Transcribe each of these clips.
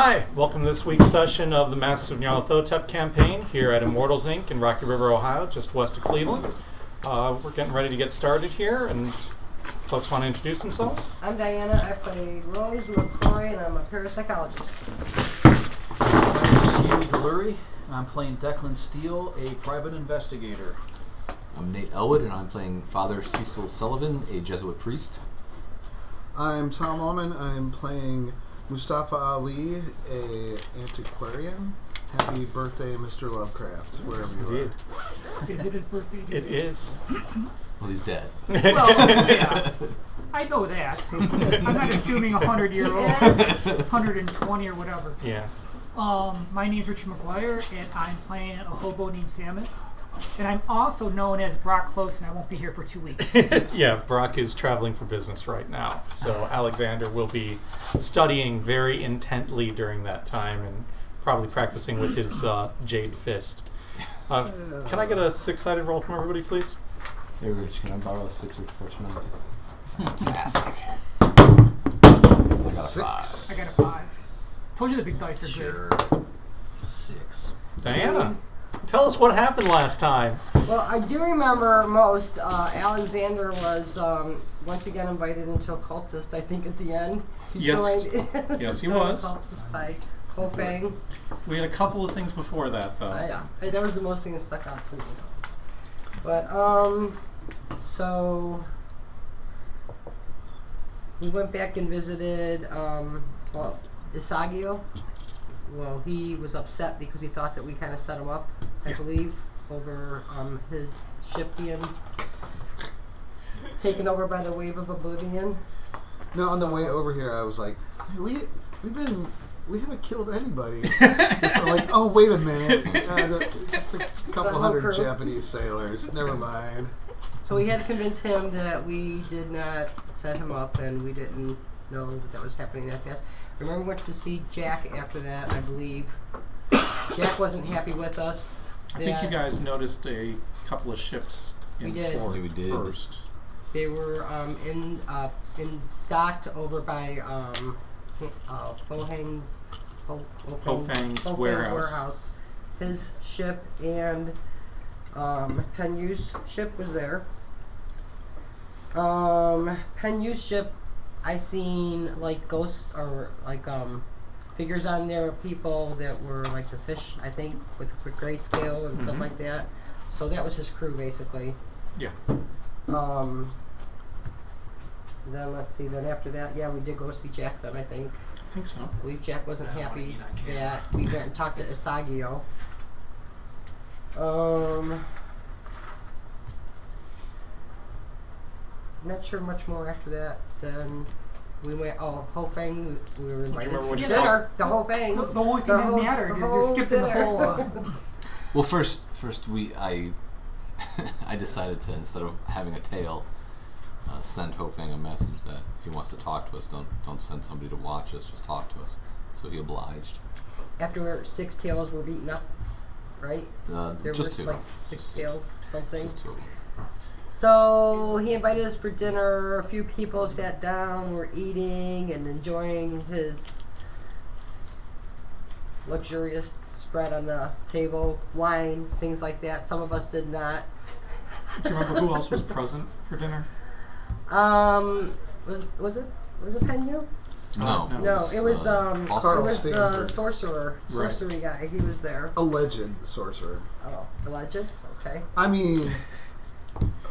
Hi, welcome to this week's session of the Masters of Nyarlathotep campaign here at Immortals Inc. in Rocky River, Ohio, just west of Cleveland. We're getting ready to get started here, and folks want to introduce themselves? I'm Diana. I play Rose McCoy, and I'm a parapsychologist. My name is Hugh Delury. I'm playing Declan Steele, a private investigator. I'm Nate Elwood, and I'm playing Father Cecil Sullivan, a Jesuit priest. I'm Tom Ullman. I'm playing Mustafa Ali, a antiquarian. Happy birthday, Mr. Lovecraft, wherever you are. Is it his birthday? It is. Well, he's dead. Well, yeah. I know that. I'm not assuming 100-year-old, 120 or whatever. Yeah. My name's Richard McGuire, and I'm playing a hobo named Samus. And I'm also known as Brock Close, and I won't be here for 2 weeks. Yeah, Brock is traveling for business right now. So Alexander will be studying very intently during that time and probably practicing with his jade fist. Can I get a 6-sided roll from everybody, please? Hey, Rich, can I borrow a 6 or 4 tonight? Fantastic. I got a 5. I got a 5. Told you the big dice are good. 6. Diana, tell us what happened last time. Well, I do remember most. Alexander was once again invited into a cultist, I think, at the end. He Yes. joined Yes, he joined was. a cultist by Hofang. We had a couple of things before that, though. Yeah, that was the most thing that stuck out to me. But, so we went back and visited, Isagio. Well, he was upset because he thought that we kind of set him up, I believe, over his ship being taken over by the wave of oblivion. No, on the way over here, I was like, hey, we haven't killed anybody. So I'm like, oh, wait a minute. Just a couple hundred crew. Japanese sailors. Never mind. So we had to convince him that we did not set him up and we didn't know that was happening that fast. Remember, we went to see Jack after that, I believe. Jack wasn't happy with us. I think you guys noticed a couple of ships in We did. port We did. first. They were in docked over by Hofang's warehouse. His ship and Penyu's ship was there. Penyu's ship, I seen like ghosts or like figures on there of people that were like the fish, I think, with grayscale and stuff like that. So that was his crew basically. Yeah. Then let's see. Then after that, we did go see Jack. Then I think. I think so. I believe Jack wasn't happy that we went and talked to Isagio. Not sure much more after that. Then we went. Hofang. We were invited remember to what you dinner. The whole thing. The only thing that mattered. You skipped in the whole. Well, first I decided to, instead of having a tail, send Hofang a message that if he wants to talk to us, don't send somebody to watch us, just talk to us. So he obliged. After 6 tails were beaten up, right? There Just were 2. like 6 tails, something. Just 2 of them. So he invited us for dinner. A few people sat down, were eating and enjoying his luxurious spread on the table, wine, things like that. Some of us did not. Do you remember who else was present for dinner? Was it Penyu? No. No, it was the sorcerer, Right. sorcery guy. He was there. Alleged sorcerer. Oh, the legend. Okay. I mean,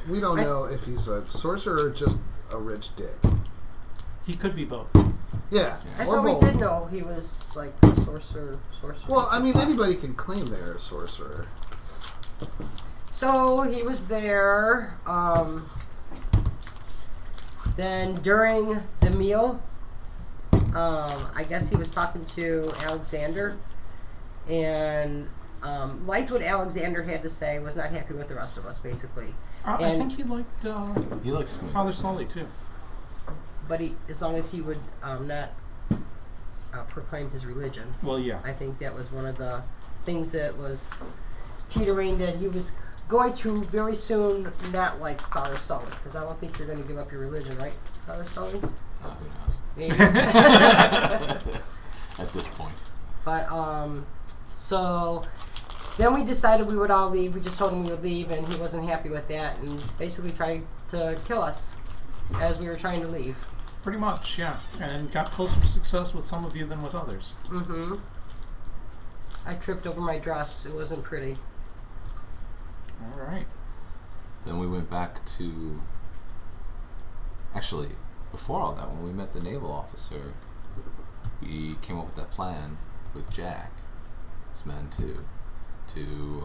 we don't know if he's a sorcerer or just a rich dick. He could be both. Yeah. I or thought we both. did know he was like a sorcerer. Well, I mean, anybody can claim they're a sorcerer. So he was there. Then during the meal, I guess he was talking to Alexander and liked what Alexander had to say, was not happy with the rest of us, basically. I think he liked He likes me. Father Sully, too. But as long as he would not proclaim his religion. Well, yeah. I think that was one of the things that was teetering, that he was going to very soon not like Father Sully, because I don't think you're going to give up your religion, right, Father Sully? Who knows? Maybe. at this point. But so then we decided we would all leave. We just told him we would leave, and he wasn't happy with that, and basically tried to kill us as we were trying to leave. Pretty much, yeah. And got closer to success with some of you than with others. Mm-hmm. I tripped over my dress. It wasn't pretty. All right. Then we went back to... Actually, before all that, when we met the naval officer, we came up with that plan with Jack, his men too, to...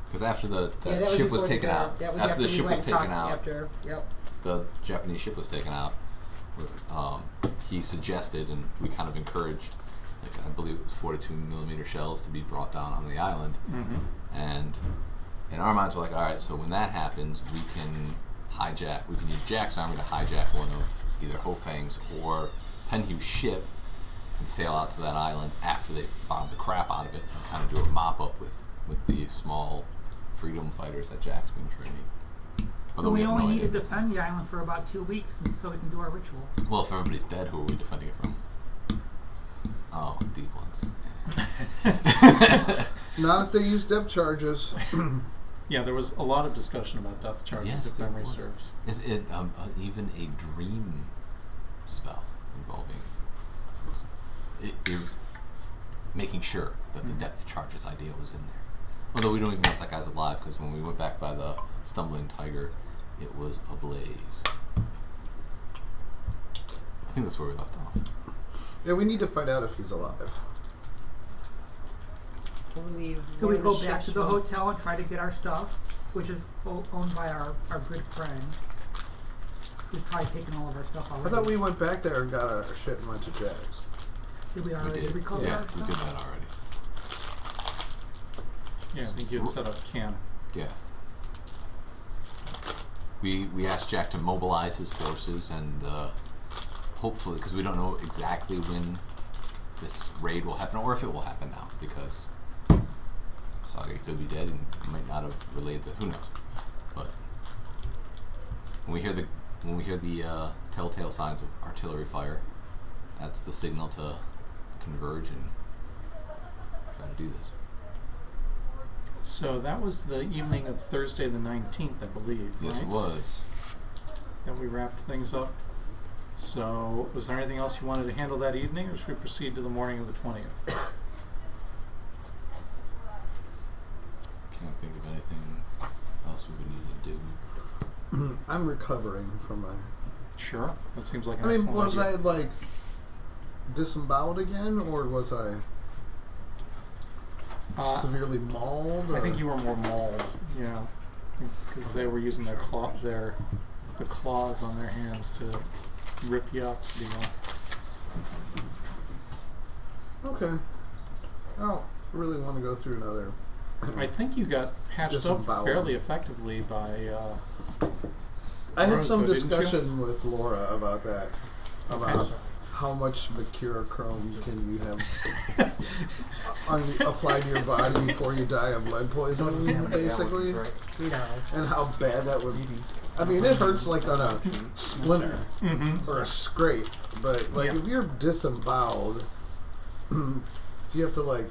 Because after the ship was taken out, after the ship was taken out, the Japanese ship was taken out, he suggested, and we kind of encouraged, like I believe it was 42mm shells to be brought down on the island. Mm-hmm. And in our minds, we're like, all right, so when that happens, we can use Jack's army to hijack one of either Hofang's or Penhu's ship and sail out to that island after they bombed the crap out of it and kind of do a mop-up with the small freedom fighters that Jack's been training. Although we have only no need to idea. defend the island for about 2 weeks so we can do our ritual. Well, if everybody's dead, who are we defending it from? Oh, deep ones. Not if they use depth charges. Yeah, there was a lot of discussion about depth charges, Yes, if there memory was. serves. Even a dream spell involving making sure that the depth charges idea was in there. Although we don't even know if that guy's alive, because when we went back by the stumbling tiger, it was ablaze. I think that's where we left off. Yeah, we need to find out if he's alive. So we go back to the hotel and try to get our stuff, which is owned by our good friend. We've probably taken all of our stuff I already. thought we went back there and got our shit and went to Jack's. Did we already? Did we call Yeah, our we stuff? did that already. Yeah, I think you had set up camp. Yeah. We asked Jack to mobilize his forces and hopefully, because we don't know exactly when this raid will happen or if it will happen now, because Saga could be dead and might not have relayed the who knows. But when we hear the telltale signs of artillery fire, that's the signal to converge and try to do this. So that was the evening of Thursday the 19th, I believe, Yes, right? it was. That we wrapped things up. So was there anything else you wanted to handle that evening, or should we proceed to the morning of the 20th? Can't think of anything else we would need to do. I'm recovering from my... Sure. That seems like an I mean, excellent was idea. I, like, disemboweled again, or was I severely mauled? I or- think you were more mauled, yeah, because they were using the claws on their hands to rip you up. Okay. I don't really want to go through another... I think you got patched up Disemboweled. fairly effectively by. I had Rose, some though, didn't you? discussion with Laura about that. About Okay. how much mercurochrome can you have applied to your body before you die of lead poisoning, basically. No. And how bad that would be. I mean, it hurts like on a splinter Mm-hmm. or a scrape, but like Yeah. if you're disemboweled, do you have to like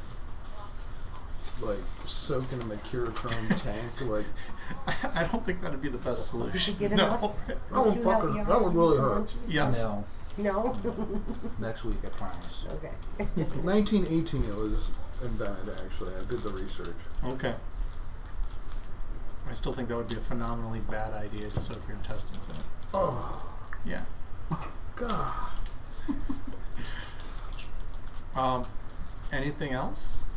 soak in a mercurochrome tank? Like, I don't think that'd be the best solution. Did you get no. enough? oh fucker, that would really hurt. Yes. No. No? Next week, I promise. Okay. 1918 it was invented, actually. I did the research. Okay. I still think that would be a phenomenally bad idea to soak your intestines in it. Oh, Yeah. God. Anything else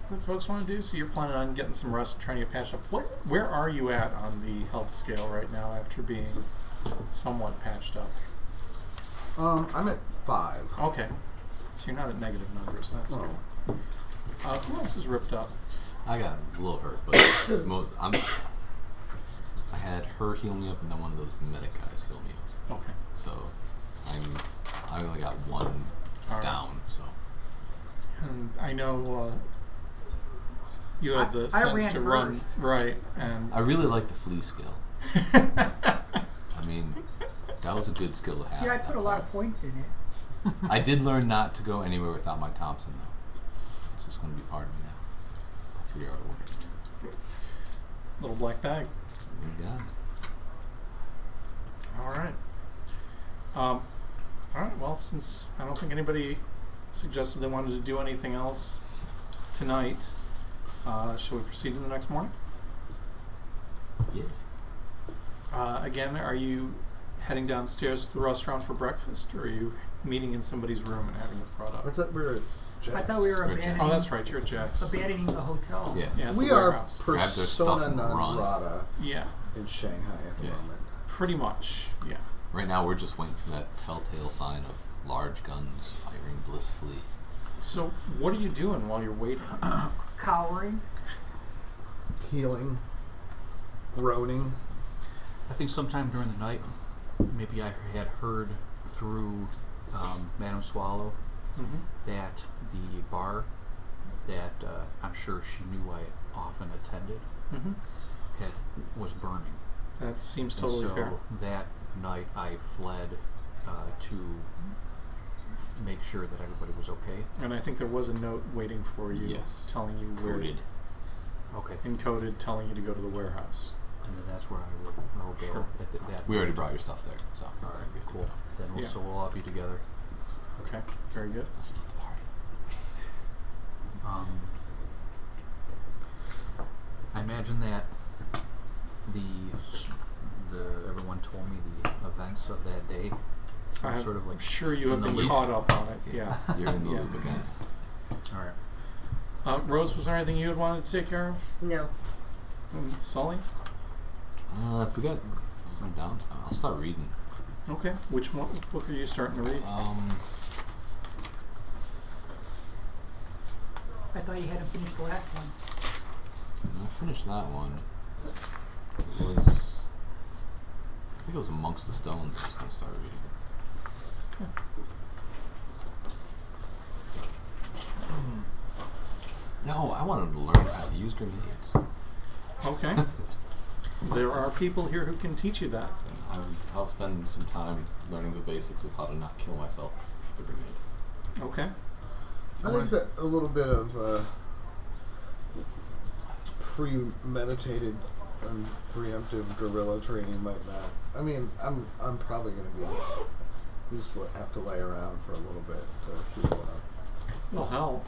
that folks want to do? So you're planning on getting some rest and trying to get patched up. Where are you at on the health scale right now after being somewhat patched up? I'm at 5. Okay. So you're not at negative numbers. That's Oh. good. Who else is ripped up? I got a little hurt, but I had her heal me up, and then one of those medic guys heal me up. Okay. So I only got one All right. down. So And I know you have the I sense ran to run first. right, and I really like the flea skill. I mean, that was a good skill to have. Yeah, I at put that a lot point. of points in it. I did learn not to go anywhere without my Thompson, though. It's just going to be part of me now. I'll figure out a way. Little black bag. Yeah. All right. All right. Well, since I don't think anybody suggested they wanted to do anything else tonight, shall we proceed to the next morning? Yeah. Again, are you heading downstairs to the restaurant for breakfast, or are you meeting in somebody's room and having it brought up? I thought we were at Jack's. I thought we were Or Jack's. abandoning, Oh, that's right. You're at Jack's. abandoning the hotel. Yeah. Yeah, at We the are warehouse. Grab their stuff persona and non run. grata Yeah, in Shanghai at the Yeah. moment. pretty much. Yeah. Right now, we're just waiting for that telltale sign of large guns firing blissfully. So, what are you doing while you're waiting? Cowering. Healing, groaning. I think sometime during the night, maybe I had heard through Madame Swallow Mm-hmm. that the bar that I'm sure she knew I often attended Mm-hmm. was burning. That seems And totally so fair. that night I fled to make sure that everybody was okay. And I think there was a note waiting for you, Yes. telling you Coded. Okay. encoded, telling you to go to the warehouse. And then that's where I will go. Sure. At that We already brought your stuff there, so. All right, cool. Then Yeah. so we'll all be together. Okay, very good. Let's split the party. I imagine that the everyone told me the events of that day. So I'm sort of like sure you have in the been loop. caught up on it. Yeah. You're in the Yeah. loop again. All right. Rose, was there anything you had wanted to take care of? No. Sully? I forgot some down. I'll start reading. Okay. Which book are you starting to read? I thought you hadn't finished the last one. I finished that one. It was. I think it was Amongst the Stones. I was going to start reading. No, I wanted to learn how to use grenades. Okay. There are people here who can teach you that. I'll spend some time learning the basics of how to not kill myself with the grenade. Okay. I think that a little bit of premeditated and preemptive guerrilla training might not. I mean, I'm probably going to be just have to lay around for a little bit to heal up, It'll help.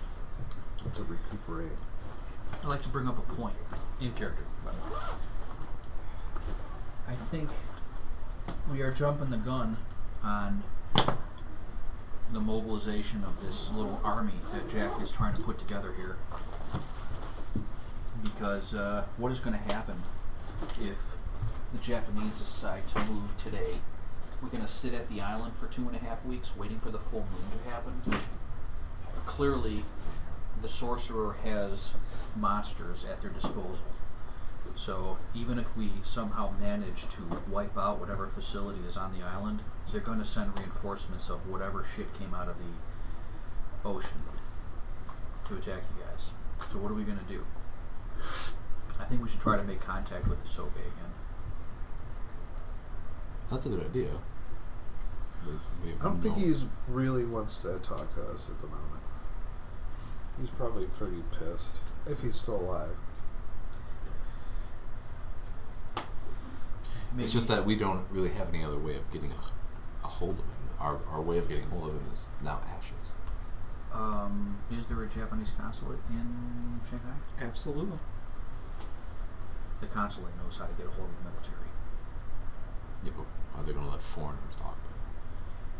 to recuperate. I'd like to bring up a point in character. By the way. I think we are jumping the gun on the mobilization of this little army that Jack is trying to put together here. Because what is going to happen if the Japanese decide to move today? We're going to sit at the island for 2.5 weeks waiting for the full moon to happen. Clearly, the sorcerer has monsters at their disposal. So even if we somehow manage to wipe out whatever facility is on the island, they're going to send reinforcements of whatever shit came out of the ocean to attack you guys. So what are we going to do? I think we should try to make contact with the Sobe again. That's a good idea. I don't think he really wants to talk to us at the moment. He's probably pretty pissed if he's still alive. Maybe It's just that we don't really have any other way of getting a hold of him. Our way of getting hold of him is now ashes. is there a Japanese consulate in Shanghai? Absolutely. The consulate knows how to get a hold of the military. Yeah, but are they going to let foreigners talk to them?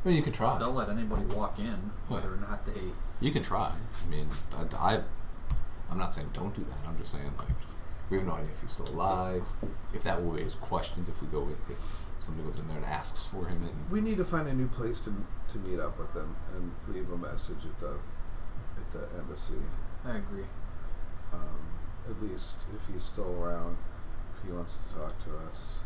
I mean, you can try. They'll let anybody walk in, whether or not they... You can try. I mean, I'm not saying don't do that. I'm just saying, like, we have no idea if he's still alive, if that will raise questions if somebody goes in there and asks for him. And We need to find a new place to meet up with them and leave a message at the embassy. I agree. At least if he's still around, if he wants to talk to us.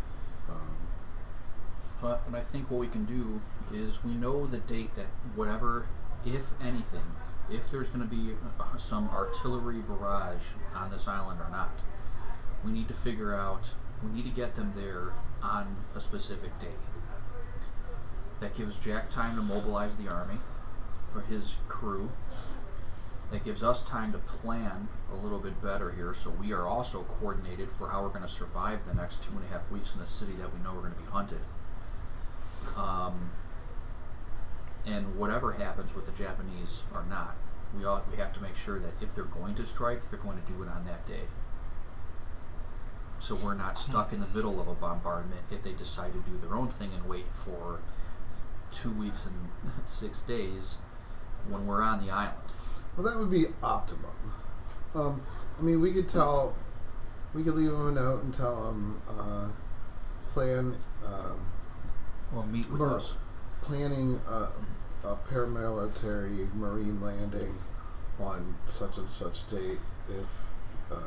So I think what we can do is we know the date that whatever, if anything, if there's going to be some artillery barrage on this island or not, we need to figure out, we need to get them there on a specific day. That gives Jack time to mobilize the army. or his crew. That gives us time to plan a little bit better here, so we are also coordinated for how we're going to survive the next 2.5 weeks in the city that we know we're going to be hunted. And whatever happens with the Japanese or not, we have to make sure that if they're going to strike, they're going to do it on that day. So we're not stuck in the middle of a bombardment if they decide to do their own thing and wait for 2 weeks and 6 days when we're on the island. Well, that would be optimum. I mean, we could leave them a note and tell them, Or meet with us. planning a paramilitary marine landing on such and such date if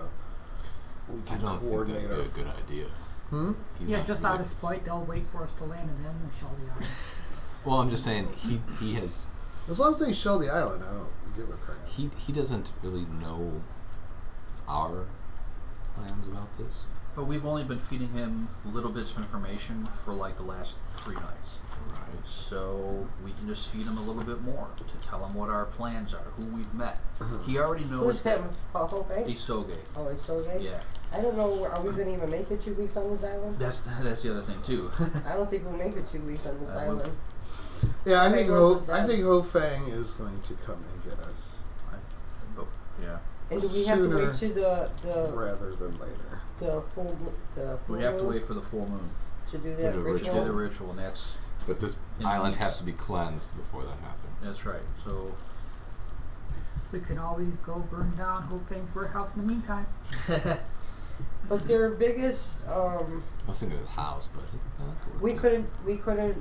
we I can don't think coordinate that'd be a good idea. He's Yeah, not just really- out of spite, they'll wait for us to land and then we'll shell the island. Well, I'm just saying he has As long as they shell the island, I don't give a crap. he doesn't really know our plans about this. But we've only been feeding him little bits of information for like the last 3 nights. Right. So we can just feed him a little bit more to tell him what our plans are, who we've met. He already knows Who's that him? Whole thing? Isoge. Oh, it's so gay? Yeah. I don't know, are we going to even make it 2 weeks on this island? That's the other thing too. I don't think we'll make it 2 weeks on this island. Yeah, I think Fangos is I dead. think Ho Fang is going to come and get us But, yeah. And do we have to Sooner wait to rather than later. the full We have to moon wait for the full moon to do For that the to ritual? do the ritual, and that's But this In island weeks. has to be cleansed before that happens. right. So We can always go burn down Hope Fang's warehouse in the meantime. But their biggest, I was thinking his house, but we couldn't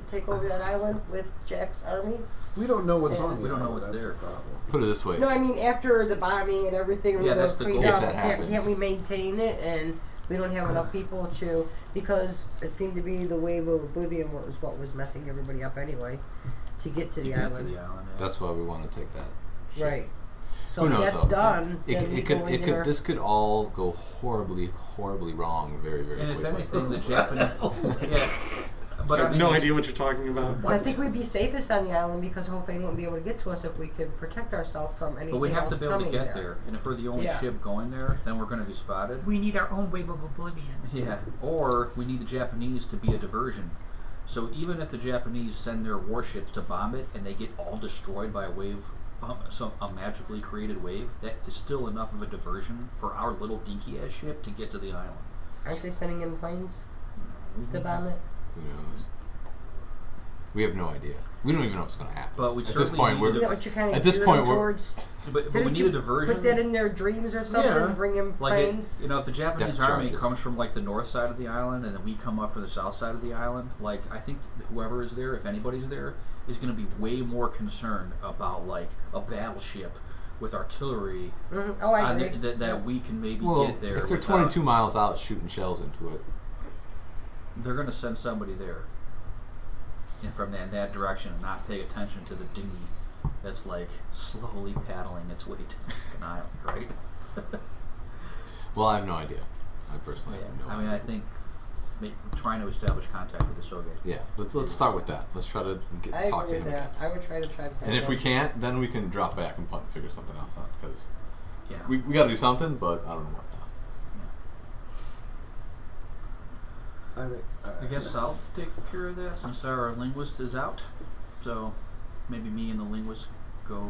take over that island with Jack's army. We don't know what's Yeah. on the We don't know island, what's that's there. the problem. put it this way. No, I mean after the bombing and everything, Yeah, we're that's gonna the clean goal. up. If that happens. Can't we maintain it? And we don't have enough people to, because it seemed to be the wave of oblivion was what was messing everybody up anyway, to get to to the get island. to the island. Yeah. That's why we want to take that. ship. Right. So Who if knows, that's though? done, then we go in there. This could all go horribly wrong very, very And if quickly. anything, the Japanese. Yeah. But I I have mean, no idea what you're talking about. Well, I think we'd be safest on the island because Ho Fang wouldn't be able to get to us if we could protect ourselves from anything But we have else to be able to coming get there. And if we're the only Yeah. ship going there, then we're going to be spotted. We need our own wave of oblivion. Yeah. Or we need the Japanese to be a diversion. So even if the Japanese send their warships to bomb it and they get all destroyed by a wave, a magically created wave, that is still enough of a diversion for our little dinky ass ship to get to the island. Aren't they sending in planes to bomb it? Who knows? We have no idea. We don't even know what's going to happen. But we at this certainly point, need we're to- Yeah, but you kind of at this point we're towards. But we Didn't need you a diversion. Put that in their dreams or something. Yeah. Bring in Like planes. if the Japanese Depth army charges. comes from like the north side of the island, and then we come up from the south side of the island. Like I think whoever is there, if anybody's there, is going to be way more concerned about like a battleship with artillery Oh, I on agree. that we can maybe well, get there. if they're without- 22 miles out shooting shells into it. they're going to send somebody there, and from that direction, and not pay attention to the dinghy that's like slowly paddling its way to an island, right? Well, I have no idea. I personally Yeah. have no I idea. mean, I think trying to establish contact with the Soge. Yeah, let's start with that. Let's try to I talk to agree him with again. that. I would try to find And if we that. can't, then we can drop back and figure something else out because Yeah. we got to do something, but I don't know what now. I think. I guess I'll take care of that since our linguist is out. So maybe me and the linguist go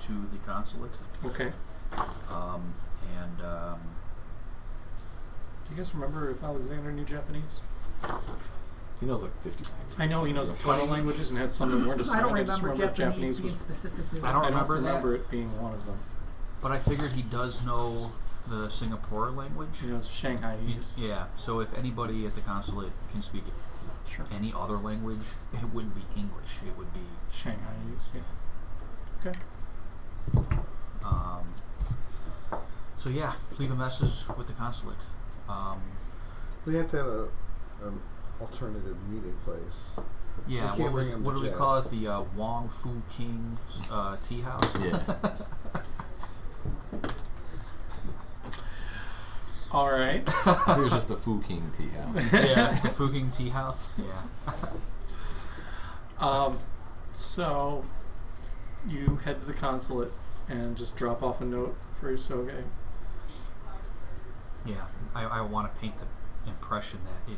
to the consulate. Okay. And Do you guys remember if Alexander knew Japanese? He knows like 50 languages. I know he knows a ton of languages and had some that weren't I assigned. don't I just remember remember Japanese being was. specifically. I don't remember that. remember it being one of them. but I figured he does know the Singapore language. He knows Shanghaiese. Yeah. So if anybody at the consulate can speak Sure. any other language, it wouldn't be English. It would be Shanghaiese, yeah. Okay. So yeah, leave a message with the consulate. We have to have an alternative meeting place. Yeah, We can't what bring him to do we call it? Jack's. The Wong Fu King Tea House. Yeah. All right. I think it was just the Fu King tea house. Yeah, the Fu King Tea House. Yeah. So you head to the consulate and just drop off a note for Isoge. Yeah, I want to paint the impression that